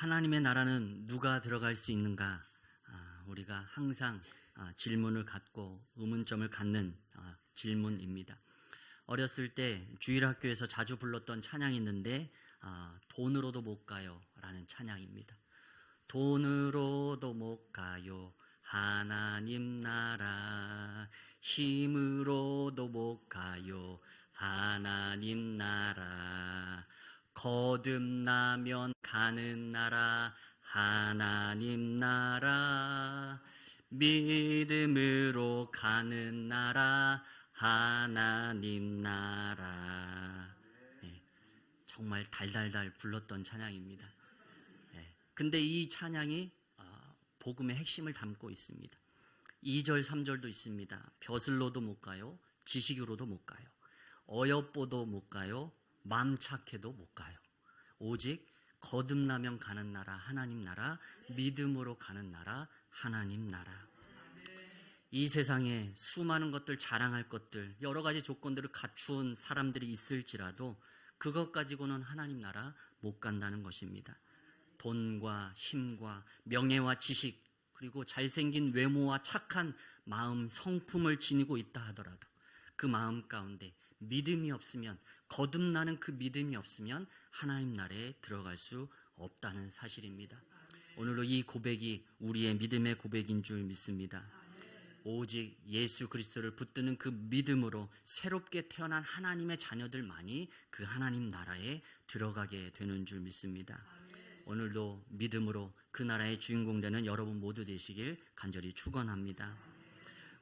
하나님의 나라는 누가 들어갈 수 있는가? 우리가 항상 질문을 갖고 의문점을 갖는 질문입니다. 어렸을 때 주일학교에서 자주 불렀던 찬양이 있는데 돈으로도 못 가요 라는 찬양입니다. 돈으로도 못 가요 하나님 나라, 힘으로도 못 가요 하나님 나라, 거듭나면 가는 나라 하나님 나라, 믿음으로 가는 나라 하나님 나라. 네, 정말 달달달 불렀던 찬양입니다. 네, 근데 이 찬양이 복음의 핵심을 담고 있습니다. 2절 3절도 있습니다. 벼슬로도 못 가요, 지식으로도 못 가요, 어여뽀도 못 가요, 맘 착해도 못 가요. 오직 거듭나면 가는 나라 하나님 나라, 믿음으로 가는 나라 하나님 나라. 이 세상에 수많은 것들, 자랑할 것들, 여러 가지 조건들을 갖춘 사람들이 있을지라도 그것 가지고는 하나님 나라 못 간다는 것입니다. 돈과 힘과 명예와 지식, 그리고 잘생긴 외모와 착한 마음, 성품을 지니고 있다 하더라도 그 마음 가운데 믿음이 없으면, 거듭나는 그 믿음이 없으면 하나님 나라에 들어갈 수 없다는 사실입니다. 오늘로 이 고백이 우리의 믿음의 고백인 줄 믿습니다. 오직 예수 그리스도를 붙드는 그 믿음으로 새롭게 태어난 하나님의 자녀들만이 그 하나님 나라에 들어가게 되는 줄 믿습니다. 오늘도 믿음으로 그 나라의 주인공 되는 여러분 모두 되시길 간절히 축원합니다.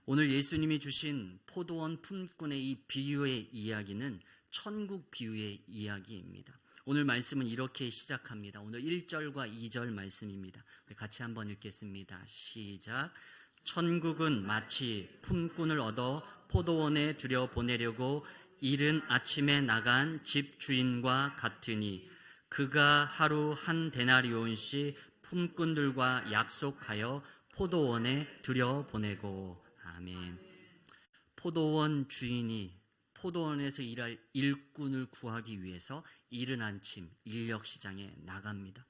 오늘 예수님이 주신 포도원 품꾼의 이 비유의 이야기는 천국 비유의 이야기입니다. 오늘 말씀은 이렇게 시작합니다. 오늘 1절과 2절 말씀입니다. 우리 같이 한번 읽겠습니다. 시작. 천국은 마치 품꾼을 얻어 포도원에 들여보내려고 이른 아침에 나간 집 주인과 같으니 그가 하루 한 데나리온씩 품꾼들과 약속하여 포도원에 들여보내고. 아멘. 포도원 주인이 포도원에서 일할 일꾼을 구하기 위해서 이른 아침 인력시장에 나갑니다.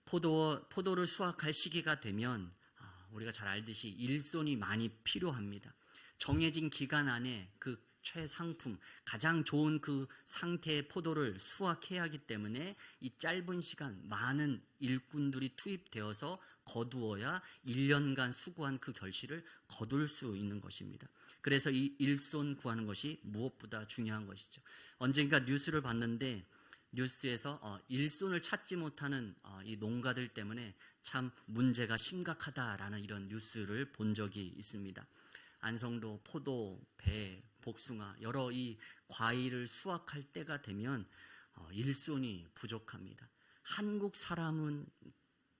포도를 수확할 시기가 되면 우리가 잘 알듯이 일손이 많이 필요합니다. 정해진 기간 안에 그 최상품, 가장 좋은 그 상태의 포도를 수확해야 하기 때문에 이 짧은 시간 많은 일꾼들이 투입되어서 거두어야 1년간 수고한 그 결실을 거둘 수 있는 것입니다. 그래서 이 일손 구하는 것이 무엇보다 중요한 것이죠. 언젠가 뉴스를 봤는데 뉴스에서 일손을 찾지 못하는 이 농가들 때문에 참 문제가 심각하다라는 이런 뉴스를 본 적이 있습니다. 안성도 포도, 배, 복숭아 여러 이 과일을 수확할 때가 되면 일손이 부족합니다. 한국 사람은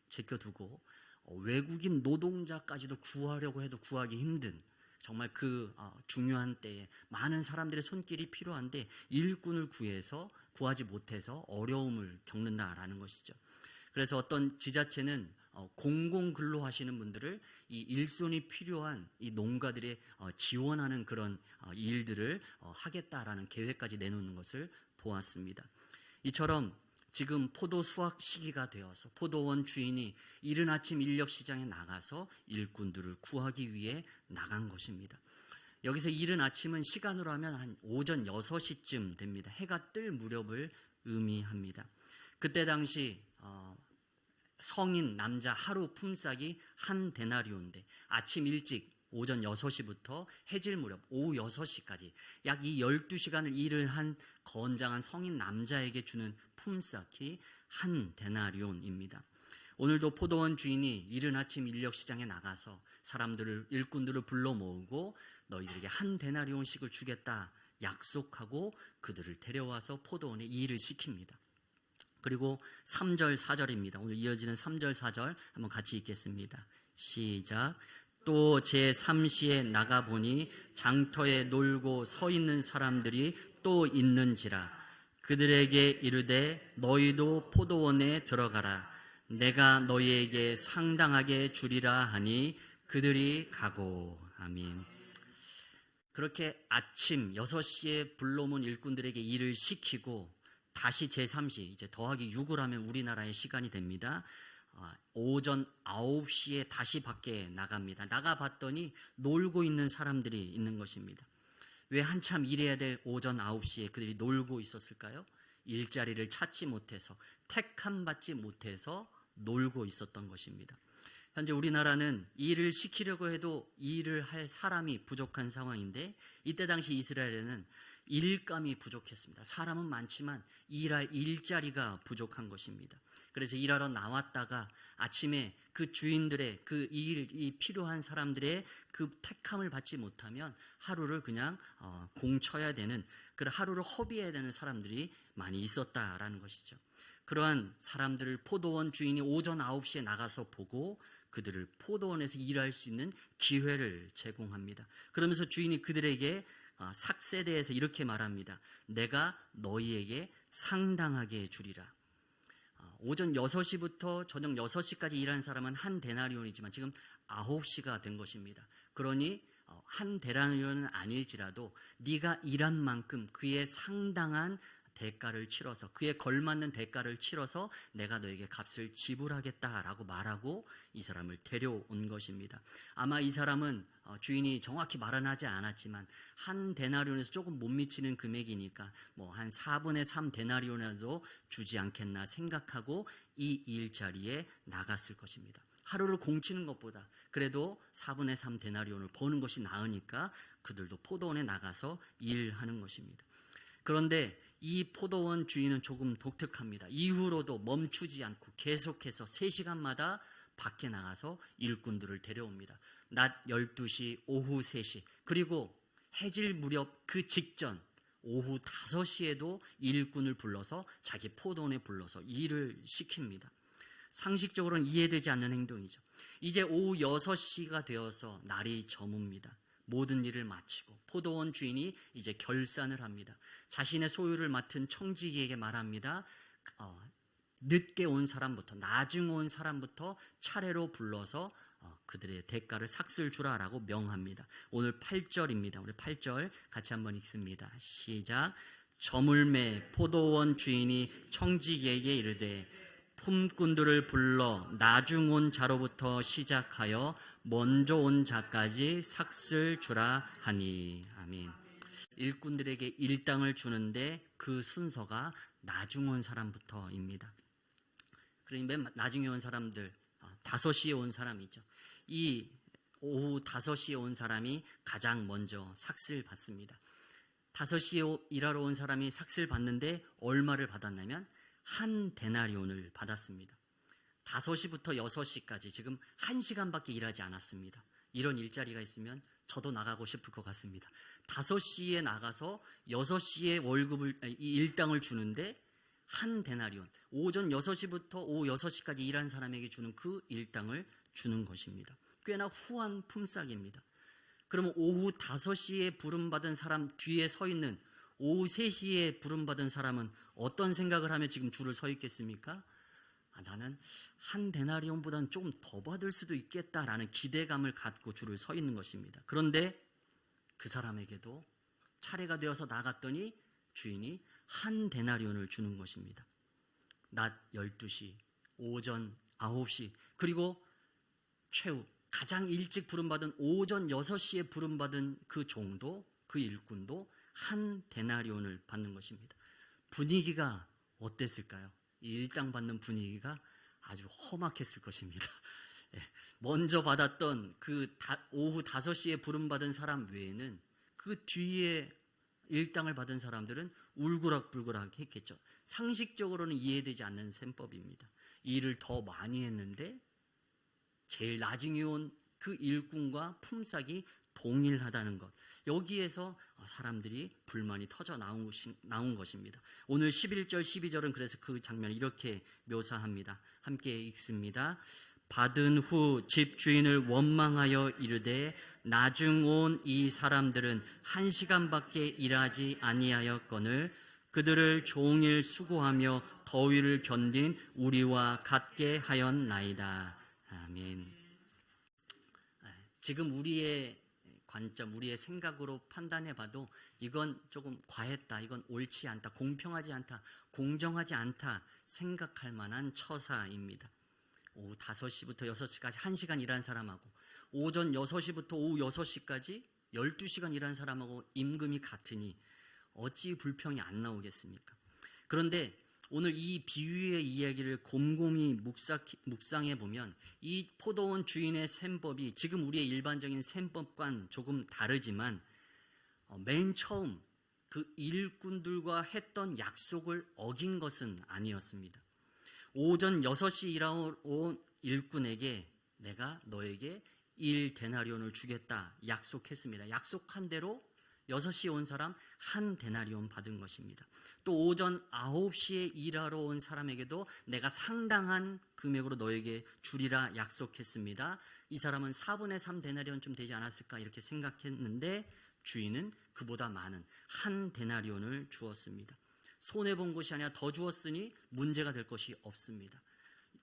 제껴두고 외국인 노동자까지도 구하려고 해도 구하기 힘든, 정말 그 중요한 때에 많은 사람들의 손길이 필요한데 일꾼을 구하지 못해서 어려움을 겪는다라는 것이죠. 그래서 어떤 지자체는 공공근로 하시는 분들을 이 일손이 필요한 이 농가들에 지원하는 그런 일들을 하겠다라는 계획까지 내놓는 것을 보았습니다. 이처럼 지금 포도 수확 시기가 되어서 포도원 주인이 이른 아침 인력시장에 나가서 일꾼들을 구하기 위해 나간 것입니다. 여기서 이른 아침은 시간으로 하면 한 오전 6시쯤 됩니다. 해가 뜰 무렵을 의미합니다. 그때 당시 성인 남자 하루 품삯이 한 데나리온인데 아침 일찍 오전 6시부터 해질 무렵 오후 6시까지 약 이 12시간을 일을 한 건장한 성인 남자에게 주는 품삯이 한 데나리온입니다. 오늘도 포도원 주인이 이른 아침 인력시장에 나가서 일꾼들을 불러 모으고 너희들에게 한 데나리온씩을 주겠다 약속하고 그들을 데려와서 포도원에 일을 시킵니다. 그리고 3절 4절입니다. 오늘 이어지는 3절 4절 한번 같이 읽겠습니다. 시작. 또 제3시에 나가보니 장터에 놀고 서 있는 사람들이 또 있는지라. 그들에게 이르되 너희도 포도원에 들어가라. 내가 너희에게 상당하게 주리라 하니 그들이 가고. 아멘. 그렇게 아침 6시에 불러온 일꾼들에게 일을 시키고 다시 제3시 이제 더하기 6을 하면 우리나라의 시간이 됩니다. 오전 9시에 다시 밖에 나갑니다. 나가봤더니 놀고 있는 사람들이 있는 것입니다. 왜 한참 일해야 될 오전 9시에 그들이 놀고 있었을까요? 일자리를 찾지 못해서, 택함 받지 못해서 놀고 있었던 것입니다. 현재 우리나라는 일을 시키려고 해도 일을 할 사람이 부족한 상황인데, 이때 당시 이스라엘에는 일감이 부족했습니다. 사람은 많지만 일할 일자리가 부족한 것입니다. 그래서 일하러 나왔다가 아침에 그 주인들의 그 일이 필요한 사람들의 그 택함을 받지 못하면 하루를 그냥 공쳐야 되는, 그 하루를 허비해야 되는 사람들이 많이 있었다라는 것이죠. 그러한 사람들을 포도원 주인이 오전 9시에 나가서 보고 그들을 포도원에서 일할 수 있는 기회를 제공합니다. 그러면서 주인이 그들에게 삭세에 대해서 이렇게 말합니다. 내가 너희에게 상당하게 주리라. 오전 6시부터 저녁 6시까지 일하는 사람은 한 데나리온이지만 지금 9시가 된 것입니다. 그러니 한 데나리온은 아닐지라도 네가 일한 만큼 그의 상당한 대가를 치러서, 그에 걸맞는 대가를 치러서 내가 너에게 값을 지불하겠다라고 말하고 이 사람을 데려온 것입니다. 아마 이 사람은 주인이 정확히 말은 하지 않았지만 한 데나리온에서 조금 못 미치는 금액이니까 뭐 한 4분의 3 데나리온이라도 주지 않겠나 생각하고 이 일자리에 나갔을 것입니다. 하루를 공치는 것보다 그래도 4분의 3 데나리온을 버는 것이 나으니까 그들도 포도원에 나가서 일하는 것입니다. 그런데 이 포도원 주인은 조금 독특합니다. 이후로도 멈추지 않고 계속해서 3시간마다 밖에 나가서 일꾼들을 데려옵니다. 낮 12시, 오후 3시, 그리고 해질 무렵 그 직전 오후 5시에도 일꾼을 불러서 자기 포도원에 불러서 일을 시킵니다. 상식적으로는 이해되지 않는 행동이죠. 이제 오후 6시가 되어서 날이 저뭅니다. 모든 일을 마치고 포도원 주인이 이제 결산을 합니다. 자신의 소유를 맡은 청지기에게 말합니다. 늦게 온 사람부터, 나중 온 사람부터 차례로 불러서 그들의 대가를 삭슬 주라라고 명합니다. 오늘 8절입니다. 우리 8절 같이 한번 읽습니다. 시작. 저물매 포도원 주인이 청지기에게 이르되 품꾼들을 불러 나중 온 자로부터 시작하여 먼저 온 자까지 삭슬 주라 하니. 아멘. 일꾼들에게 일당을 주는데 그 순서가 나중 온 사람부터입니다. 그러니까 맨 나중에 온 사람들, 5시에 온 사람이죠. 이 오후 5시에 온 사람이 가장 먼저 삭슬 받습니다. 5시에 일하러 온 사람이 삭슬 받는데 얼마를 받았냐면 한 데나리온을 받았습니다. 5시부터 6시까지 지금 1시간밖에 일하지 않았습니다. 이런 일자리가 있으면 저도 나가고 싶을 것 같습니다. 5시에 나가서 6시에 월급을, 일당을 주는데 한 데나리온, 오전 6시부터 오후 6시까지 일한 사람에게 주는 그 일당을 주는 것입니다. 꽤나 후한 품삯입니다. 그러면 오후 5시에 부름받은 사람 뒤에 서 있는 오후 3시에 부름받은 사람은 어떤 생각을 하며 지금 줄을 서 있겠습니까? 나는 한 데나리온보다는 조금 더 받을 수도 있겠다라는 기대감을 갖고 줄을 서 있는 것입니다. 그런데 그 사람에게도 차례가 되어서 나갔더니 주인이 한 데나리온을 주는 것입니다. 낮 12시, 오전 9시, 그리고 최후 가장 일찍 부름받은 오전 6시에 부름받은 그 종도, 그 일꾼도 한 데나리온을 받는 것입니다. 분위기가 어땠을까요? 이 일당 받는 분위기가 아주 험악했을 것입니다. 먼저 받았던 그 오후 5시에 부름받은 사람 외에는 그 뒤에 일당을 받은 사람들은 울그락불그락 했겠죠. 상식적으로는 이해되지 않는 셈법입니다. 일을 더 많이 했는데 제일 나중에 온 그 일꾼과 품삯이 동일하다는 것, 여기에서 사람들이 불만이 터져 나온 것입니다. 오늘 11절 12절은 그래서 그 장면을 이렇게 묘사합니다. 함께 읽습니다. 받은 후 집주인을 원망하여 이르되 나중 온 이 사람들은 1시간밖에 일하지 아니하였거늘 그들을 종일 수고하며 더위를 견딘 우리와 같게 하였나이다. 아멘. 지금 우리의 관점, 우리의 생각으로 판단해봐도 이건 조금 과했다, 이건 옳지 않다, 공평하지 않다, 공정하지 않다 생각할 만한 처사입니다. 오후 5시부터 6시까지 1시간 일한 사람하고 오전 6시부터 오후 6시까지 12시간 일한 사람하고 임금이 같으니 어찌 불평이 안 나오겠습니까? 그런데 오늘 이 비유의 이야기를 곰곰이 묵상해 보면 이 포도원 주인의 셈법이 지금 우리의 일반적인 셈법과는 조금 다르지만 맨 처음 그 일꾼들과 했던 약속을 어긴 것은 아니었습니다. 오전 6시 일하러 온 일꾼에게 내가 너에게 1데나리온을 주겠다 약속했습니다. 약속한 대로 6시에 온 사람 1데나리온 받은 것입니다. 또 오전 9시에 일하러 온 사람에게도 내가 상당한 금액으로 너에게 주리라 약속했습니다. 이 사람은 4분의 3데나리온쯤 되지 않았을까 이렇게 생각했는데 주인은 그보다 많은 1데나리온을 주었습니다. 손해본 것이 아니라 더 주었으니 문제가 될 것이 없습니다.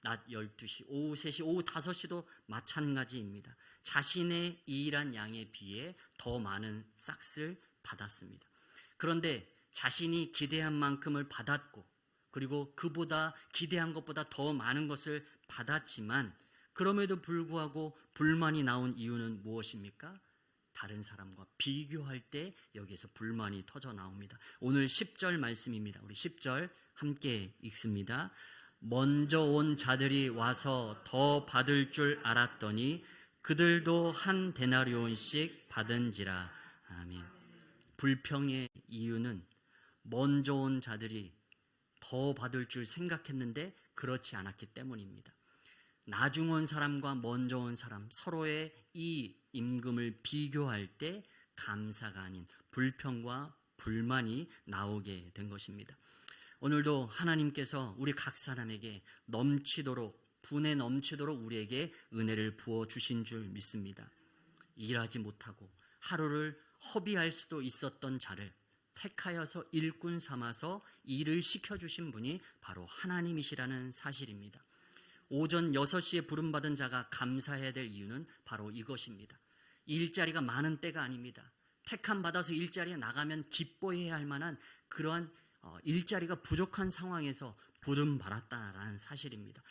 낮 12시, 오후 3시, 오후 5시도 마찬가지입니다. 자신의 일한 양에 비해 더 많은 싹스를 받았습니다. 그런데 자신이 기대한 만큼을 받았고 그리고 그보다 기대한 것보다 더 많은 것을 받았지만 그럼에도 불구하고 불만이 나온 이유는 무엇입니까? 다른 사람과 비교할 때 여기에서 불만이 터져 나옵니다. 오늘 10절 말씀입니다. 우리 10절 함께 읽습니다. 먼저 온 자들이 와서 더 받을 줄 알았더니 그들도 1데나리온씩 받은지라. 아멘. 불평의 이유는 먼저 온 자들이 더 받을 줄 생각했는데 그렇지 않았기 때문입니다. 나중 온 사람과 먼저 온 사람 서로의 이 임금을 비교할 때 감사가 아닌 불평과 불만이 나오게 된 것입니다. 오늘도 하나님께서 우리 각 사람에게 넘치도록 분에 넘치도록 우리에게 은혜를 부어 주신 줄 믿습니다. 일하지 못하고 하루를 허비할 수도 있었던 자를 택하여서 일꾼 삼아서 일을 시켜주신 분이 바로 하나님이시라는 사실입니다. 오전 6시에 부름받은 자가 감사해야 될 이유는 바로 이것입니다. 일자리가 많은 때가 아닙니다. 택함 받아서 일자리에 나가면 기뻐해야 할 만한 그러한 일자리가 부족한 상황에서 부름받았다라는 사실입니다.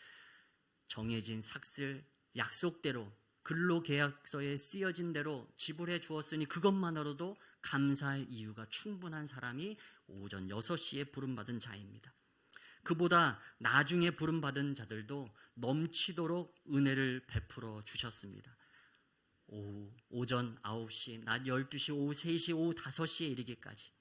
정해진 삭슬 약속대로 근로계약서에 쓰여진 대로 지불해 주었으니 그것만으로도 감사할 이유가 충분한 사람이 오전 6시에 부름받은 자입니다. 그보다 나중에 부름받은 자들도 넘치도록 은혜를 베풀어 주셨습니다. 오전 9시, 낮 12시, 오후 3시, 오후 5시에 이르기까지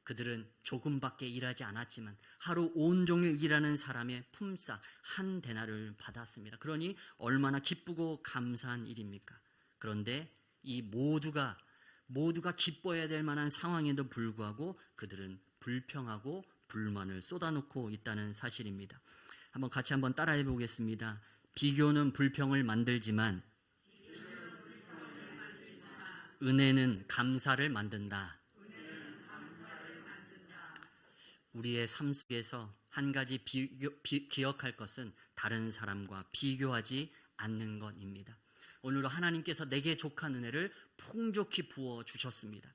그들은 조금밖에 일하지 않았지만 하루 온종일 일하는 사람의 품삯 1데나리온을 받았습니다. 그러니 얼마나 기쁘고 감사한 일입니까? 그런데 이 모두가 기뻐해야 될 만한 상황에도 불구하고 그들은 불평하고 불만을 쏟아놓고 있다는 사실입니다. 같이 한번 따라해 보겠습니다. 비교는 불평을 만들지만 은혜는 감사를 만든다. 우리의 삶 속에서 한 가지 기억할 것은 다른 사람과 비교하지 않는 것입니다. 오늘도 하나님께서 내게 족한 은혜를 풍족히 부어 주셨습니다.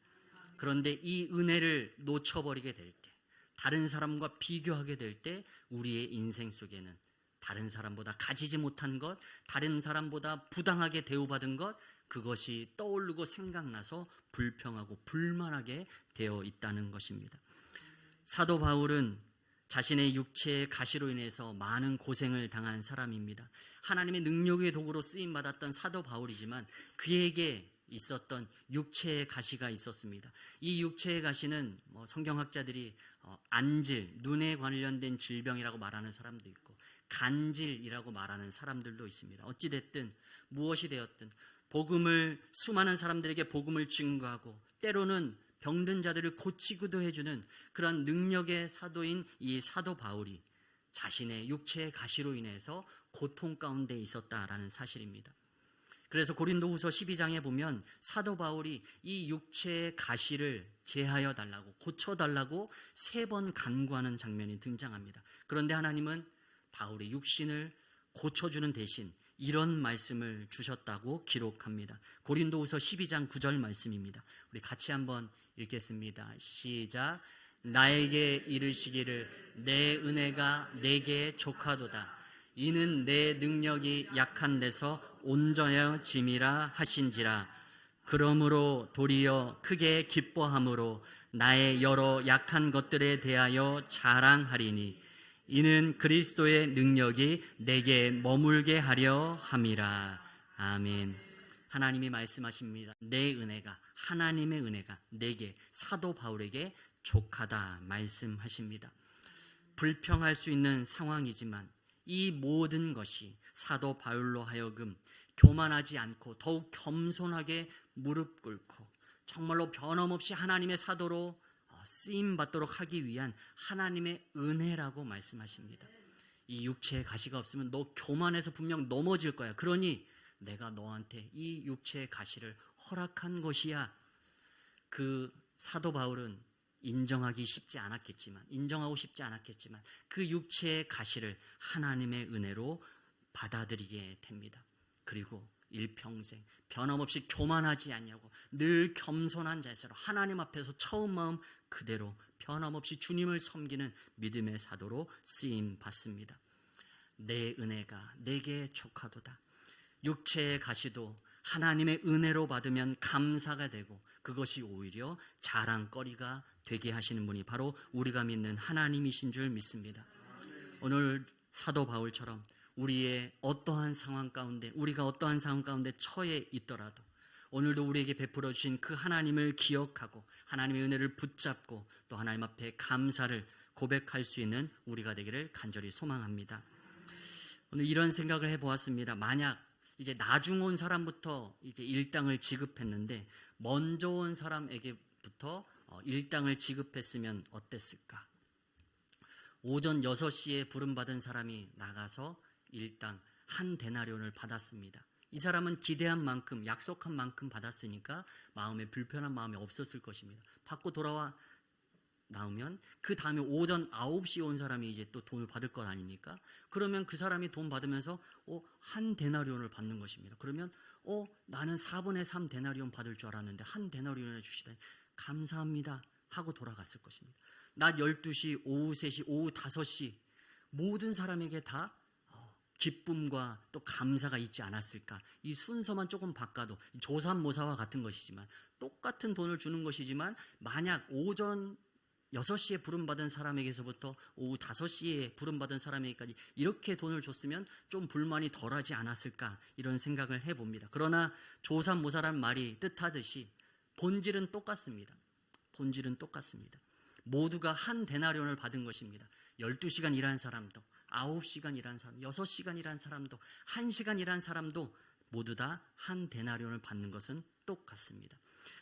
그런데 이 은혜를 놓쳐버리게 될 때, 다른 사람과 비교하게 될 때 우리의 인생 속에는 다른 사람보다 가지지 못한 것, 다른 사람보다 부당하게 대우받은 것, 그것이 떠오르고 생각나서 불평하고 불만하게 되어 있다는 것입니다. 사도 바울은 자신의 육체의 가시로 인해서 많은 고생을 당한 사람입니다. 하나님의 능력의 도구로 쓰임받았던 사도 바울이지만 그에게 있었던 육체의 가시가 있었습니다. 이 육체의 가시는 성경학자들이 안질, 눈에 관련된 질병이라고 말하는 사람도 있고 간질이라고 말하는 사람들도 있습니다. 어찌됐든 무엇이 되었든 수많은 사람들에게 복음을 증거하고 때로는 병든 자들을 고치기도 해주는 그런 능력의 사도인 이 사도 바울이 자신의 육체의 가시로 인해서 고통 가운데 있었다라는 사실입니다. 그래서 고린도후서 12장에 보면 사도 바울이 이 육체의 가시를 제하여 달라고, 고쳐달라고 3번 간구하는 장면이 등장합니다. 그런데 하나님은 바울의 육신을 고쳐주는 대신 이런 말씀을 주셨다고 기록합니다. 고린도후서 12장 9절 말씀입니다. 우리 같이 한번 읽겠습니다. 시작. 나에게 이르시기를 내 은혜가 내게 족하도다. 이는 내 능력이 약한 데서 온전해짐이라 하신지라. 그러므로 도리어 크게 기뻐함으로 나의 여러 약한 것들에 대하여 자랑하리니 이는 그리스도의 능력이 내게 머물게 하려 함이라. 아멘. 하나님이 말씀하십니다. 내 은혜가, 하나님의 은혜가 내게, 사도 바울에게 족하다 말씀하십니다. 불평할 수 있는 상황이지만 이 모든 것이 사도 바울로 하여금 교만하지 않고 더욱 겸손하게 무릎 꿇고 정말로 변함없이 하나님의 사도로 쓰임받도록 하기 위한 하나님의 은혜라고 말씀하십니다. 이 육체의 가시가 없으면 너 교만해서 분명 넘어질 거야. 그러니 내가 너한테 이 육체의 가시를 허락한 것이야. 그 사도 바울은 인정하고 싶지 않았겠지만 그 육체의 가시를 하나님의 은혜로 받아들이게 됩니다. 그리고 일평생 변함없이 교만하지 않냐고 늘 겸손한 자세로 하나님 앞에서 처음 마음 그대로 변함없이 주님을 섬기는 믿음의 사도로 쓰임 받습니다. 내 은혜가 내게 족하도다. 육체의 가시도 하나님의 은혜로 받으면 감사가 되고 그것이 오히려 자랑거리가 되게 하시는 분이 바로 우리가 믿는 하나님이신 줄 믿습니다. 오늘 사도 바울처럼 우리가 어떠한 상황 가운데 처해 있더라도 오늘도 우리에게 베풀어 주신 그 하나님을 기억하고 하나님의 은혜를 붙잡고 또 하나님 앞에 감사를 고백할 수 있는 우리가 되기를 간절히 소망합니다. 오늘 이런 생각을 해보았습니다. 만약 이제 나중 온 사람부터 이제 일당을 지급했는데 먼저 온 사람에게부터 일당을 지급했으면 어땠을까? 오전 6시에 부름받은 사람이 나가서 일당 한 데나리온을 받았습니다. 이 사람은 기대한 만큼 약속한 만큼 받았으니까 마음에 불편한 마음이 없었을 것입니다. 받고 돌아와 나오면 그 다음에 오전 9시에 온 사람이 이제 또 돈을 받을 것 아닙니까? 그러면 그 사람이 돈 받으면서 한 데나리온을 받는 것입니다. 그러면 나는 4분의 3 데나리온 받을 줄 알았는데 한 데나리온을 주시다니 감사합니다 하고 돌아갔을 것입니다. 낮 12시, 오후 3시, 오후 5시 모든 사람에게 다 기쁨과 또 감사가 있지 않았을까? 이 순서만 조금 바꿔도 조삼모사와 같은 것이지만 똑같은 돈을 주는 것이지만 만약 오전 6시에 부름받은 사람에게서부터 오후 5시에 부름받은 사람에게까지 이렇게 돈을 줬으면 좀 불만이 덜하지 않았을까? 이런 생각을 해봅니다. 그러나 조삼모사란 말이 뜻하듯이 본질은 똑같습니다. 모두가 한 데나리온을 받은 것입니다. 12시간 일한 사람도 9시간 일한 사람, 6시간 일한 사람도 1시간 일한 사람도 모두 다 한 데나리온을 받는 것은 똑같습니다.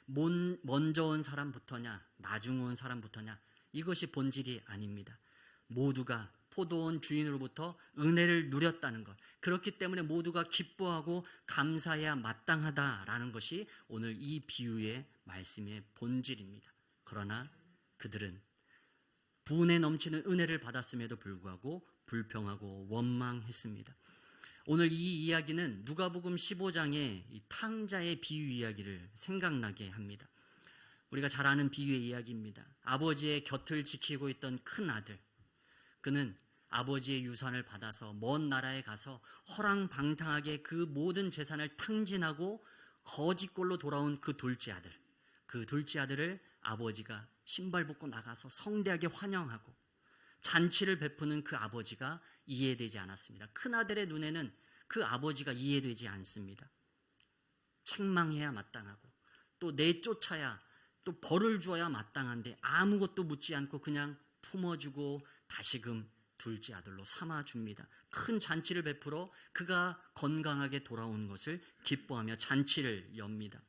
먼저 온 사람부터냐 나중 온 사람부터냐 이것이 본질이 아닙니다. 모두가 포도원 주인으로부터 은혜를 누렸다는 것, 그렇기 때문에 모두가 기뻐하고 감사해야 마땅하다라는 것이 오늘 이 비유의 말씀의 본질입니다. 그러나 그들은 분에 넘치는 은혜를 받았음에도 불구하고 불평하고 원망했습니다. 오늘 이 이야기는 누가복음 15장의 탕자의 비유 이야기를 생각나게 합니다. 우리가 잘 아는 비유의 이야기입니다. 아버지의 곁을 지키고 있던 큰 아들, 그는 아버지의 유산을 받아서 먼 나라에 가서 허랑방탕하게 그 모든 재산을 탕진하고 거짓골로 돌아온 그 둘째 아들을 아버지가 신발 벗고 나가서 성대하게 환영하고 잔치를 베푸는 그 아버지가 이해되지 않았습니다. 큰아들의 눈에는 그 아버지가 이해되지 않습니다. 책망해야 마땅하고 또 내쫓아야 또 벌을 주어야 마땅한데 아무것도 묻지 않고 그냥 품어주고 다시금 둘째 아들로 삼아줍니다. 큰 잔치를 베풀어 그가 건강하게 돌아온 것을 기뻐하며 잔치를 엽니다.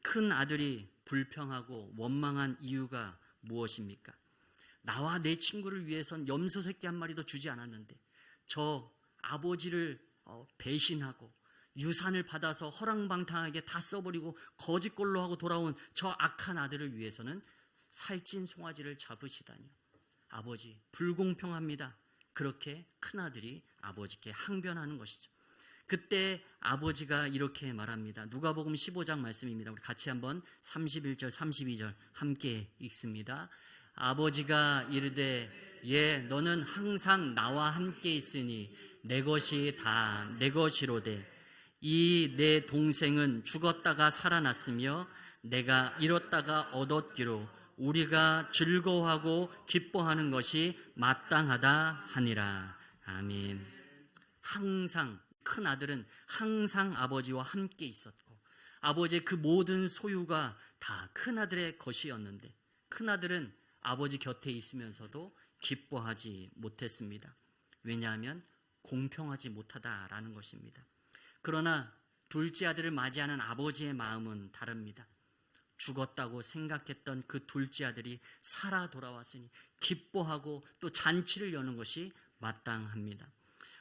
큰 아들이 불평하고 원망한 이유가 무엇입니까? 나와 내 친구를 위해선 염소 새끼 한 마리도 주지 않았는데 저 아버지를 배신하고 유산을 받아서 허랑방탕하게 다 써버리고 거짓골로 하고 돌아온 저 악한 아들을 위해서는 살찐 송아지를 잡으시다니요. 아버지 불공평합니다. 그렇게 큰아들이 아버지께 항변하는 것이죠. 그때 아버지가 이렇게 말합니다. 누가복음 15장 말씀입니다. 우리 같이 한번 31절 32절 함께 읽습니다. 아버지가 이르되 예 너는 항상 나와 함께 있으니 내 것이 다 내 것이로되 이 내 동생은 죽었다가 살아났으며 내가 잃었다가 얻었기로 우리가 즐거워하고 기뻐하는 것이 마땅하다 하니라. 아멘. 항상 큰 아들은 항상 아버지와 함께 있었고 아버지의 그 모든 소유가 다 큰 아들의 것이었는데 큰 아들은 아버지 곁에 있으면서도 기뻐하지 못했습니다. 왜냐하면 공평하지 못하다라는 것입니다. 그러나 둘째 아들을 맞이하는 아버지의 마음은 다릅니다. 죽었다고 생각했던 그 둘째 아들이 살아 돌아왔으니 기뻐하고 또 잔치를 여는 것이 마땅합니다.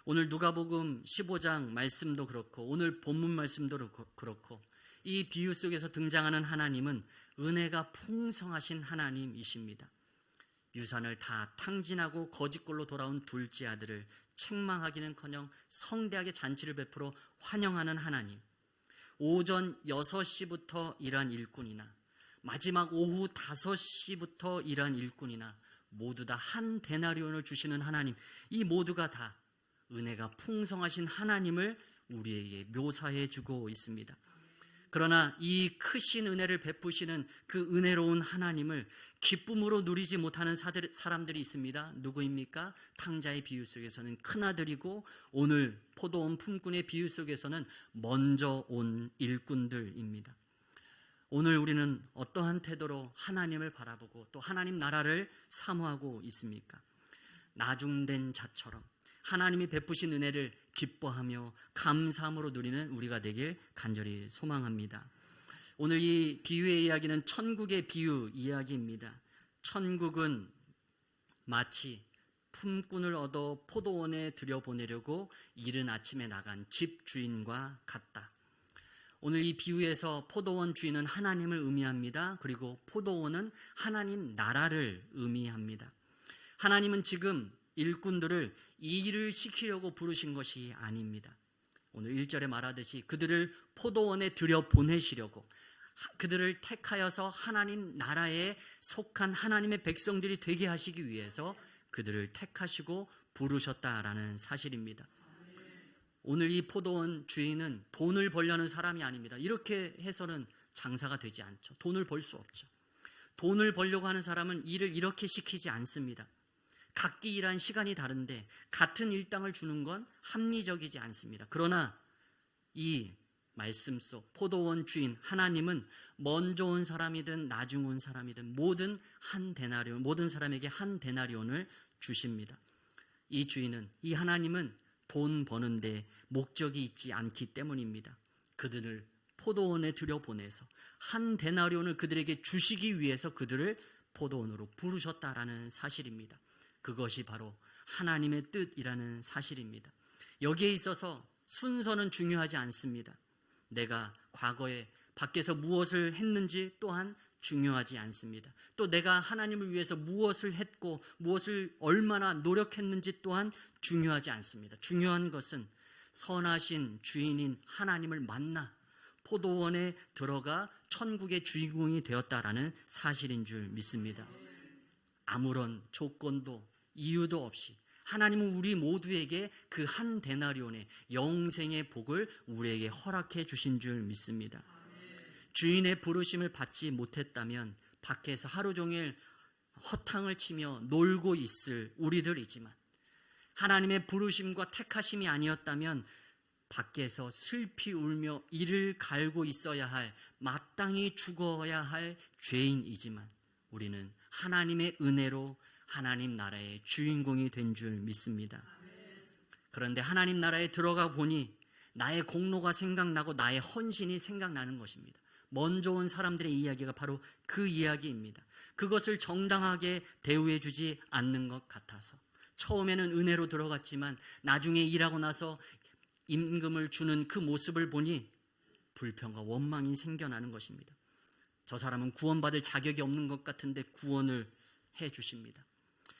오늘 누가복음 15장 말씀도 그렇고 오늘 본문 말씀도 그렇고 이 비유 속에서 등장하는 하나님은 은혜가 풍성하신 하나님이십니다. 유산을 다 탕진하고 거짓골로 돌아온 둘째 아들을 책망하기는커녕 성대하게 잔치를 베풀어 환영하는 하나님. 오전 6시부터 일한 일꾼이나 마지막 오후 5시부터 일한 일꾼이나 모두 다 한 데나리온을 주시는 하나님, 이 모두가 다 은혜가 풍성하신 하나님을 우리에게 묘사해 주고 있습니다. 그러나 이 크신 은혜를 베푸시는 그 은혜로운 하나님을 기쁨으로 누리지 못하는 사람들이 있습니다. 누구입니까? 탕자의 비유 속에서는 큰아들이고 오늘 포도원 품꾼의 비유 속에서는 먼저 온 일꾼들입니다. 오늘 우리는 어떠한 태도로 하나님을 바라보고 또 하나님 나라를 사모하고 있습니까? 나중된 자처럼 하나님이 베푸신 은혜를 기뻐하며 감사함으로 누리는 우리가 되길 간절히 소망합니다. 오늘 이 비유의 이야기는 천국의 비유 이야기입니다. 천국은 마치 품꾼을 얻어 포도원에 들여보내려고 이른 아침에 나간 집주인과 같다. 오늘 이 비유에서 포도원 주인은 하나님을 의미합니다. 그리고 포도원은 하나님 나라를 의미합니다. 하나님은 지금 일꾼들을 일을 시키려고 부르신 것이 아닙니다. 오늘 1절에 말하듯이 그들을 포도원에 들여보내시려고 그들을 택하여서 하나님 나라에 속한 하나님의 백성들이 되게 하시기 위해서 그들을 택하시고 부르셨다라는 사실입니다. 오늘 이 포도원 주인은 돈을 벌려는 사람이 아닙니다. 이렇게 해서는 장사가 되지 않죠. 돈을 벌 수 없죠. 돈을 벌려고 하는 사람은 일을 이렇게 시키지 않습니다. 각기 일한 시간이 다른데 같은 일당을 주는 건 합리적이지 않습니다. 그러나 이 말씀 속 포도원 주인 하나님은 먼저 온 사람이든 나중 온 사람이든 모든 사람에게 한 데나리온을 주십니다. 이 주인은, 이 하나님은 돈 버는데 목적이 있지 않기 때문입니다. 그들을 포도원에 들여보내서 한 데나리온을 그들에게 주시기 위해서 그들을 포도원으로 부르셨다라는 사실입니다. 그것이 바로 하나님의 뜻이라는 사실입니다. 여기에 있어서 순서는 중요하지 않습니다. 내가 과거에 밖에서 무엇을 했는지 또한 중요하지 않습니다. 또 내가 하나님을 위해서 무엇을 했고 무엇을 얼마나 노력했는지 또한 중요하지 않습니다. 중요한 것은 선하신 주인인 하나님을 만나 포도원에 들어가 천국의 주인공이 되었다라는 사실인 줄 믿습니다. 아무런 조건도 이유도 없이 하나님은 우리 모두에게 그 한 데나리온의 영생의 복을 우리에게 허락해 주신 줄 믿습니다. 주인의 부르심을 받지 못했다면 밖에서 하루 종일 허탕을 치며 놀고 있을 우리들이지만 하나님의 부르심과 택하심이 아니었다면 밖에서 슬피 울며 이를 갈고 있어야 할, 마땅히 죽어야 할 죄인이지만 우리는 하나님의 은혜로 하나님 나라의 주인공이 된 줄 믿습니다. 그런데 하나님 나라에 들어가 보니 나의 공로가 생각나고 나의 헌신이 생각나는 것입니다. 먼저 온 사람들의 이야기가 바로 그 이야기입니다. 그것을 정당하게 대우해 주지 않는 것 같아서 처음에는 은혜로 들어갔지만 나중에 일하고 나서 임금을 주는 그 모습을 보니 불평과 원망이 생겨나는 것입니다. 저 사람은 구원받을 자격이 없는 것 같은데 구원을 해 주십니다.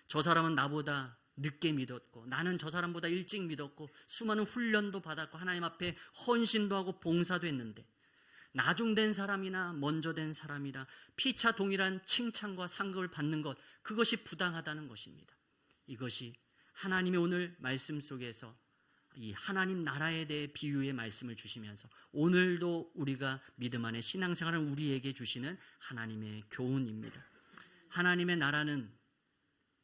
저 사람은 나보다 늦게 믿었고, 나는 저 사람보다 일찍 믿었고, 수많은 훈련도 받았고, 하나님 앞에 헌신도 하고 봉사도 했는데, 나중된 사람이나 먼저 된 사람이나 피차 동일한 칭찬과 상급을 받는 것, 그것이 부당하다는 것입니다. 이것이 하나님이 오늘 말씀 속에서 이 하나님 나라에 대해 비유의 말씀을 주시면서 오늘도 우리가 믿음 안에 신앙생활을 우리에게 주시는 하나님의 교훈입니다. 하나님의 나라는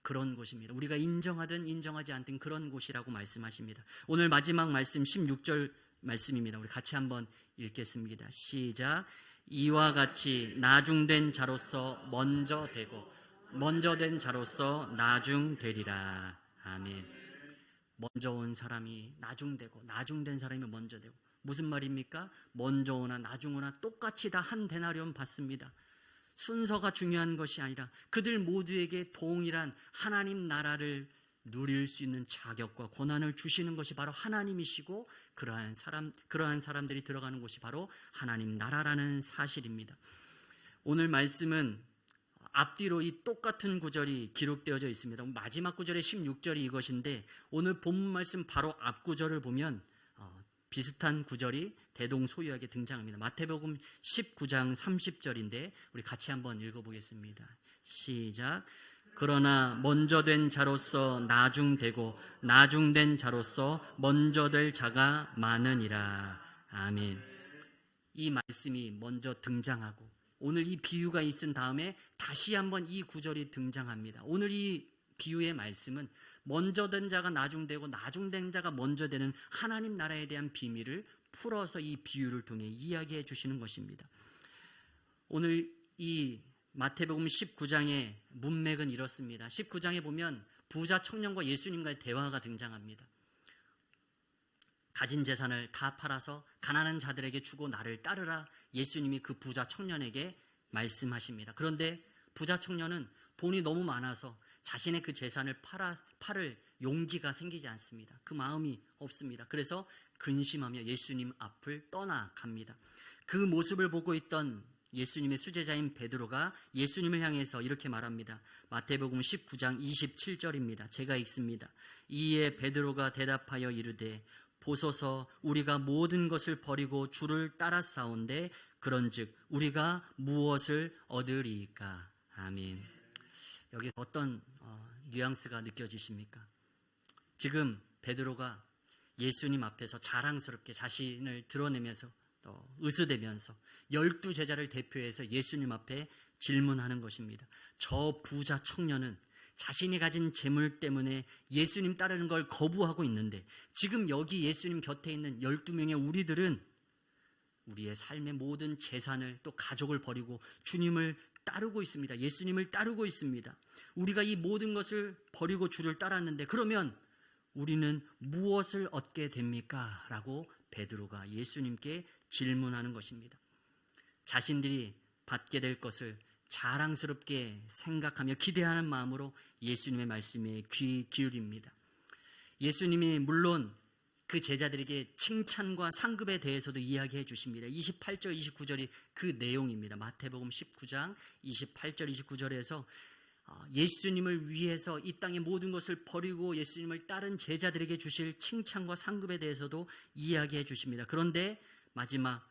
그런 곳입니다. 우리가 인정하든 인정하지 않든 그런 곳이라고 말씀하십니다. 오늘 마지막 말씀 16절 말씀입니다. 우리 같이 한번 읽겠습니다. 시작. 이와 같이 나중된 자로서 먼저 되고 먼저 된 자로서 나중되리라. 아멘. 먼저 온 사람이 나중되고 나중된 사람이 먼저 되고, 무슨 말입니까? 먼저 오나 나중 오나 똑같이 다 한 데나리온 받습니다. 순서가 중요한 것이 아니라 그들 모두에게 동일한 하나님 나라를 누릴 수 있는 자격과 권한을 주시는 것이 바로 하나님이시고, 그러한 사람들이 들어가는 곳이 바로 하나님 나라라는 사실입니다. 오늘 말씀은 앞뒤로 이 똑같은 구절이 기록되어져 있습니다. 마지막 구절의 16절이 이것인데, 오늘 본문 말씀 바로 앞 구절을 보면 비슷한 구절이 대동소이하게 등장합니다. 마태복음 19장 30절인데 우리 같이 한번 읽어보겠습니다. 시작. 그러나 먼저 된 자로서 나중되고 나중된 자로서 먼저 될 자가 많으니라. 아멘. 이 말씀이 먼저 등장하고 오늘 이 비유가 있은 다음에 다시 한번 이 구절이 등장합니다. 오늘 이 비유의 말씀은 먼저 된 자가 나중되고 나중된 자가 먼저 되는 하나님 나라에 대한 비밀을 풀어서 이 비유를 통해 이야기해 주시는 것입니다. 오늘 이 마태복음 19장의 문맥은 이렇습니다. 19장에 보면 부자 청년과 예수님과의 대화가 등장합니다. 가진 재산을 다 팔아서 가난한 자들에게 주고 나를 따르라, 예수님이 그 부자 청년에게 말씀하십니다. 그런데 부자 청년은 돈이 너무 많아서 자신의 그 재산을 팔을 용기가 생기지 않습니다. 그 마음이 없습니다. 그래서 근심하며 예수님 앞을 떠나갑니다. 그 모습을 보고 있던 예수님의 수제자인 베드로가 예수님을 향해서 이렇게 말합니다. 마태복음 19장 27절입니다. 제가 읽습니다. 이에 베드로가 대답하여 이르되 보소서, 우리가 모든 것을 버리고 주를 따라싸운데 그런즉 우리가 무엇을 얻으리이까. 아멘. 여기 어떤 뉘앙스가 느껴지십니까? 지금 베드로가 예수님 앞에서 자랑스럽게 자신을 드러내면서 으스대면서 12제자를 대표해서 예수님 앞에 질문하는 것입니다. 저 부자 청년은 자신이 가진 재물 때문에 예수님 따르는 걸 거부하고 있는데, 지금 여기 예수님 곁에 있는 12명의 우리들은 우리의 삶의 모든 재산을 또 가족을 버리고 주님을 따르고 있습니다. 예수님을 따르고 있습니다. 우리가 이 모든 것을 버리고 주를 따랐는데 그러면 우리는 무엇을 얻게 됩니까? 라고 베드로가 예수님께 질문하는 것입니다. 자신들이 받게 될 것을 자랑스럽게 생각하며 기대하는 마음으로 예수님의 말씀에 귀 기울입니다. 예수님이 물론 그 제자들에게 칭찬과 상급에 대해서도 이야기해 주십니다. 28절 29절이 그 내용입니다. 마태복음 19장 28절 29절에서 예수님을 위해서 이 땅의 모든 것을 버리고 예수님을 따른 제자들에게 주실 칭찬과 상급에 대해서도 이야기해 주십니다. 그런데 마지막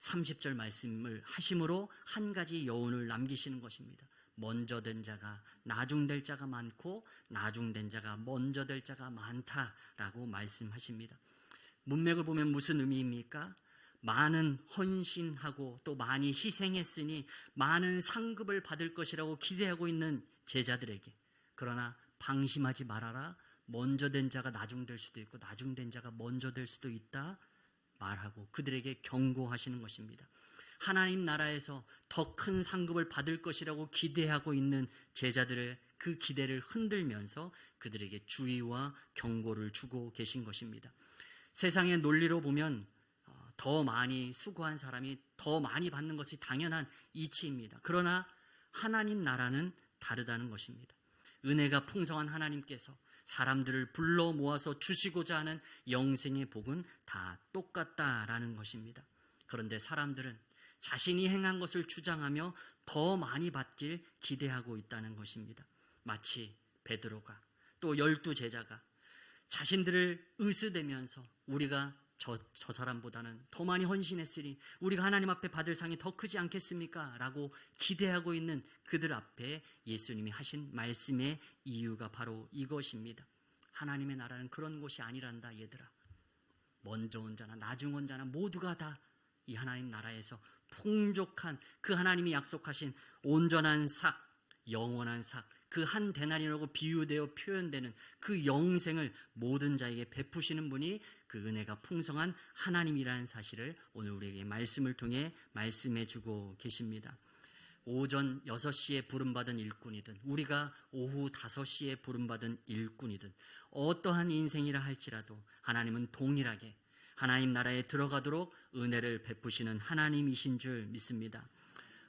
30절 말씀을 하심으로 한 가지 여운을 남기시는 것입니다. 먼저 된 자가 나중될 자가 많고 나중된 자가 먼저 될 자가 많다라고 말씀하십니다. 문맥을 보면 무슨 의미입니까? 많은 헌신하고 또 많이 희생했으니 많은 상급을 받을 것이라고 기대하고 있는 제자들에게, 그러나 방심하지 말아라, 먼저 된 자가 나중될 수도 있고 나중된 자가 먼저 될 수도 있다 말하고 그들에게 경고하시는 것입니다. 하나님 나라에서 더 큰 상급을 받을 것이라고 기대하고 있는 제자들의 그 기대를 흔들면서 그들에게 주의와 경고를 주고 계신 것입니다. 세상의 논리로 보면 더 많이 수고한 사람이 더 많이 받는 것이 당연한 이치입니다. 그러나 하나님 나라는 다르다는 것입니다. 은혜가 풍성한 하나님께서 사람들을 불러 모아서 주시고자 하는 영생의 복은 다 똑같다라는 것입니다. 그런데 사람들은 자신이 행한 것을 주장하며 더 많이 받길 기대하고 있다는 것입니다. 마치 베드로가 또 12제자가 자신들을 의스대면서 우리가 저 사람보다는 더 많이 헌신했으니 우리가 하나님 앞에 받을 상이 더 크지 않겠습니까? 라고 기대하고 있는 그들 앞에 예수님이 하신 말씀의 이유가 바로 이것입니다. 하나님의 나라는 그런 곳이 아니란다 얘들아. 먼저 온 자나 나중 온 자나 모두가 다 이 하나님 나라에서 풍족한 그 하나님이 약속하신 온전한 삭, 영원한 삭, 그 한 데나리라고 비유되어 표현되는 그 영생을 모든 자에게 베푸시는 분이 그 은혜가 풍성한 하나님이라는 사실을 오늘 우리에게 말씀을 통해 말씀해 주고 계십니다. 오전 6시에 부름받은 일꾼이든 우리가 오후 5시에 부름받은 일꾼이든 어떠한 인생이라 할지라도 하나님은 동일하게 하나님 나라에 들어가도록 은혜를 베푸시는 하나님이신 줄 믿습니다.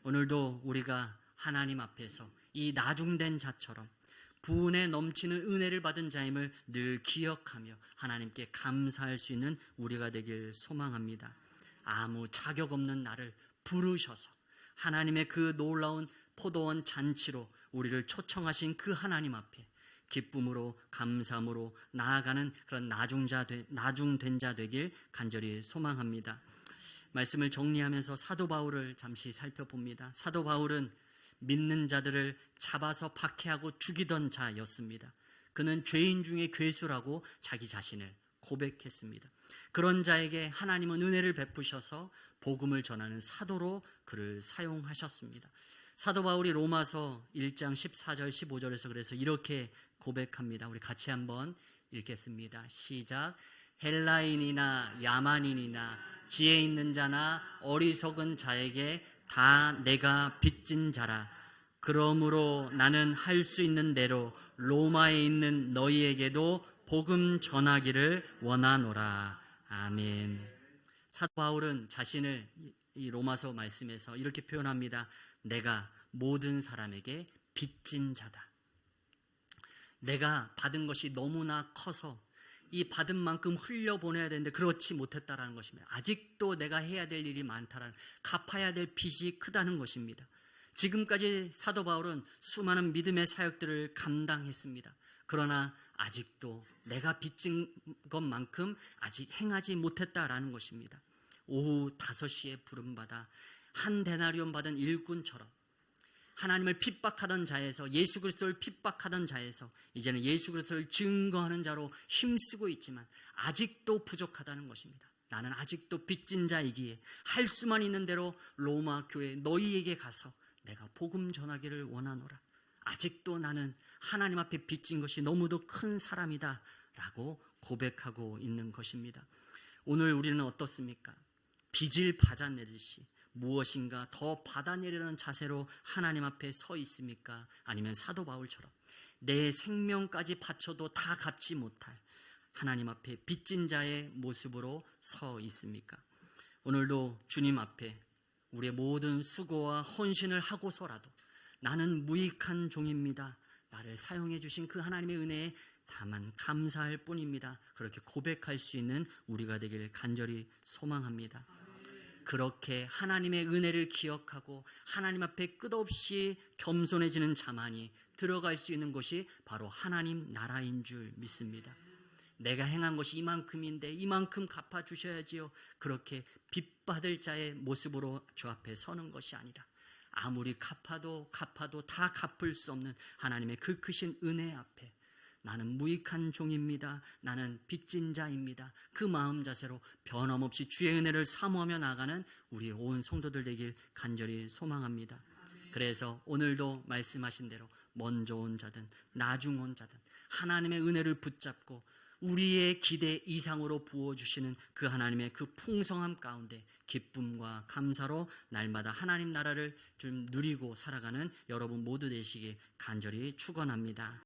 오늘도 우리가 하나님 앞에서 이 나중된 자처럼 부은에 넘치는 은혜를 받은 자임을 늘 기억하며 하나님께 감사할 수 있는 우리가 되길 소망합니다. 아무 자격 없는 나를 부르셔서 하나님의 그 놀라운 포도원 잔치로 우리를 초청하신 그 하나님 앞에 기쁨으로 감사함으로 나아가는 그런 나중된 자 되길 간절히 소망합니다. 말씀을 정리하면서 사도 바울을 잠시 살펴봅니다. 사도 바울은 믿는 자들을 잡아서 박해하고 죽이던 자였습니다. 그는 죄인 중에 괴수라고 자기 자신을 고백했습니다. 그런 자에게 하나님은 은혜를 베푸셔서 복음을 전하는 사도로 그를 사용하셨습니다. 사도 바울이 로마서 1장 14절 15절에서 그래서 이렇게 고백합니다. 우리 같이 한번 읽겠습니다. 시작. 헬라인이나 야만인이나 지혜 있는 자나 어리석은 자에게 다 내가 빚진 자라. 그러므로 나는 할 수 있는 대로 로마에 있는 너희에게도 복음 전하기를 원하노라. 아멘. 사도 바울은 자신을 이 로마서 말씀에서 이렇게 표현합니다. 내가 모든 사람에게 빚진 자다. 내가 받은 것이 너무나 커서 이 받은 만큼 흘려보내야 되는데 그렇지 못했다라는 것입니다. 아직도 내가 해야 될 일이 많다라는, 갚아야 될 빚이 크다는 것입니다. 지금까지 사도 바울은 수많은 믿음의 사역들을 감당했습니다. 그러나 아직도 내가 빚진 것만큼 아직 행하지 못했다라는 것입니다. 오후 5시에 부름받아 한 데나리온 받은 일꾼처럼 하나님을 핍박하던 자에서, 예수 그리스도를 핍박하던 자에서 이제는 예수 그리스도를 증거하는 자로 힘쓰고 있지만 아직도 부족하다는 것입니다. 나는 아직도 빚진 자이기에 할 수만 있는 대로 로마 교회 너희에게 가서 내가 복음 전하기를 원하노라. 아직도 나는 하나님 앞에 빚진 것이 너무도 큰 사람이다 라고 고백하고 있는 것입니다. 오늘 우리는 어떻습니까? 빚을 받아내듯이 무엇인가 더 받아내려는 자세로 하나님 앞에 서 있습니까? 아니면 사도 바울처럼 내 생명까지 바쳐도 다 갚지 못할 하나님 앞에 빚진 자의 모습으로 서 있습니까? 오늘도 주님 앞에 우리의 모든 수고와 헌신을 하고서라도 나는 무익한 종입니다. 나를 사용해 주신 그 하나님의 은혜에 다만 감사할 뿐입니다. 그렇게 고백할 수 있는 우리가 되기를 간절히 소망합니다. 그렇게 하나님의 은혜를 기억하고 하나님 앞에 끝없이 겸손해지는 자만이 들어갈 수 있는 것이 바로 하나님 나라인 줄 믿습니다. 내가 행한 것이 이만큼인데 이만큼 갚아주셔야지요. 그렇게 빚받을 자의 모습으로 주 앞에 서는 것이 아니라 아무리 갚아도 다 갚을 수 없는 하나님의 그 크신 은혜 앞에 나는 무익한 종입니다. 나는 빚진 자입니다. 그 마음 자세로 변함없이 주의 은혜를 사모하며 나아가는 우리 온 성도들 되길 간절히 소망합니다. 그래서 오늘도 말씀하신 대로 먼저 온 자든 나중 온 자든 하나님의 은혜를 붙잡고 우리의 기대 이상으로 부어주시는 그 하나님의 그 풍성함 가운데 기쁨과 감사로 날마다 하나님 나라를 좀 누리고 살아가는 여러분 모두 되시길 간절히 축원합니다.